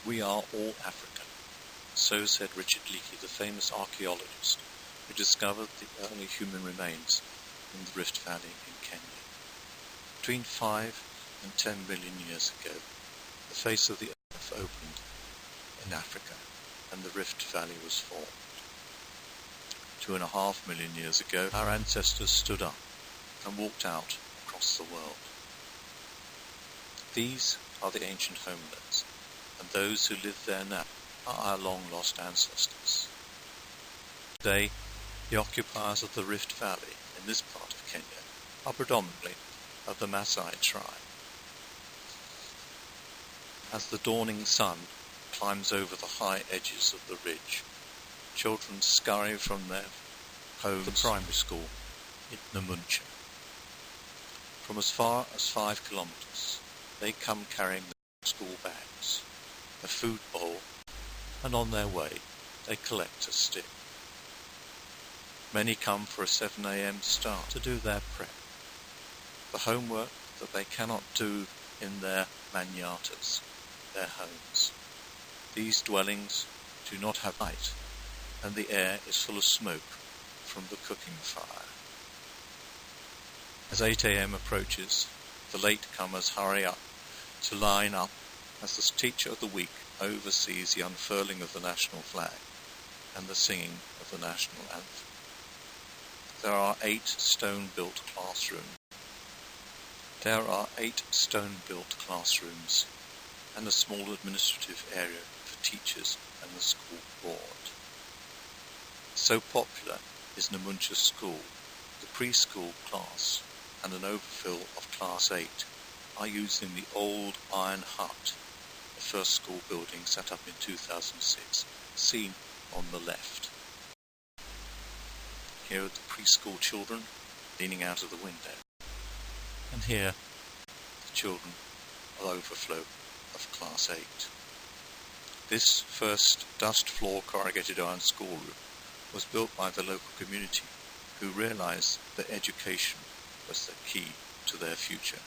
We are all African. So said Richard Leakey, the famous archaeologist who discovered the early human remains in the Rift Valley in Kenya. Between 5 and 10 million years ago, the face of the earth opened in Africa and the Rift Valley was formed. 2.5 million years ago, our ancestors stood up and walked out across the world. These are the ancient homelands, and those who live there now are our long-lost ancestors. Today, the occupiers of the Rift Valley in this part of Kenya are predominantly of the Maasai tribe. As the dawning sun climbs over the high edges of the ridge, children scurry from their homes to primary school in Namuncha. From as far as 5 kilometers, they come carrying their school bags, a food bowl, and on their way they collect a stick. Many come for a 7 a.m. start to do their prep, the homework that they cannot do in their manyatas, their homes. These dwellings do not have light, and the air is full of smoke from the cooking fire. As 8 a.m. approaches, the latecomers hurry up to line up as the teacher of the week oversees the unfurling of the national flag and the singing of the national anthem. There are 8 stone-built classrooms. And a small administrative area for teachers and the school board. So popular is Namuncha School, the preschool class and an overfill of Class 8 are using the old iron hut, the first school building set up in 2006, seen on the left. Here are the preschool children leaning out of the window, and here the children of overflow of Class 8. This first dust floor corrugated iron schoolroom was built by the local community, who realised that education was the key to their future.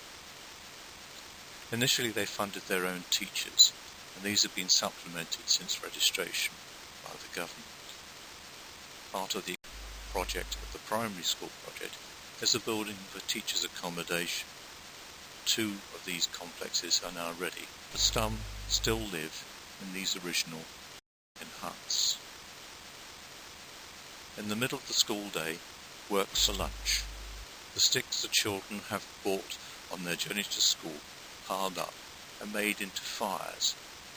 Initially they funded their own teachers, and these have been supplemented since registration by the government. Part of the project of the primary school project is the building of a teacher's accommodation. 2 of these complexes are now ready, but some still live in these original huts. In the middle of the school day, works for lunch. The sticks the children have bought on their journey to school piled up and made into fires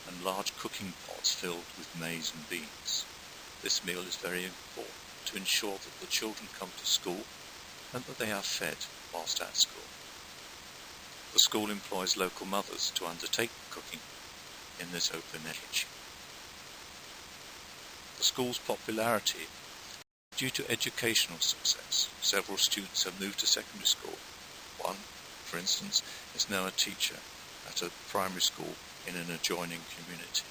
and large cooking pots filled with maize and beans. This meal is very important to ensure that the children come to school and that they are fed whilst at school. The school employs local mothers to undertake the cooking in this open-air kitchen. The school's popularity due to educational success. Several students have moved to secondary school. One, for instance, is now a teacher at a primary school in an adjoining community.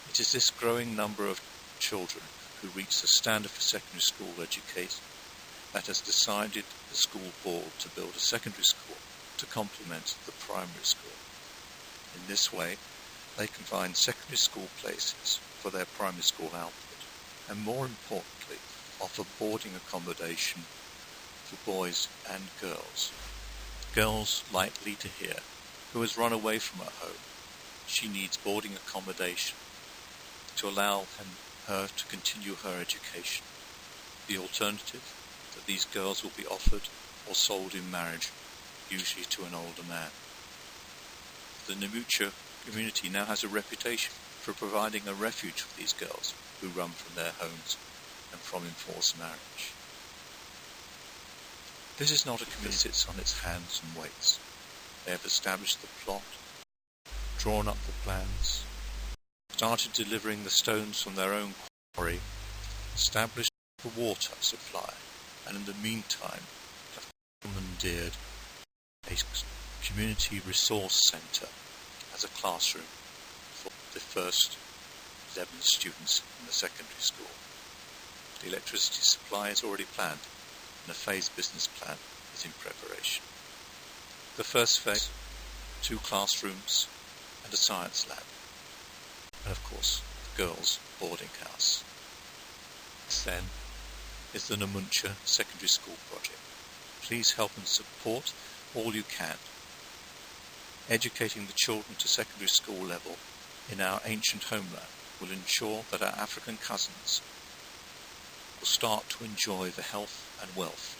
It is this growing number of children who reach the standard for secondary school education that has decided the school board to build a secondary school to complement the primary school. In this way, they can find secondary school places for their primary school output, and more importantly, offer boarding accommodation for boys and girls. Girls like Lita here, who has run away from her home. She needs boarding accommodation to allow her to continue her education. The alternative, that these girls will be offered or sold in marriage, usually to an older man. The Namuncha community now has a reputation for providing a refuge for these girls who run from their homes and from enforced marriage. This is not a community that sits on its hands and waits. They have established the plot, drawn up the plans, started delivering the stones from their own quarry, established the water supply, and in the meantime have commandeered a community resource centre as a classroom for the first 11 students in the secondary school. The electricity supply is already planned, and a phased business plan is in preparation. The first phase, 2 classrooms and a science lab, and of course the girls' boarding house. Then is the Namuncha Secondary School project. Please help and support all you can. Educating the children to secondary school level in our ancient homeland will ensure that our African cousins will start to enjoy the health and wealth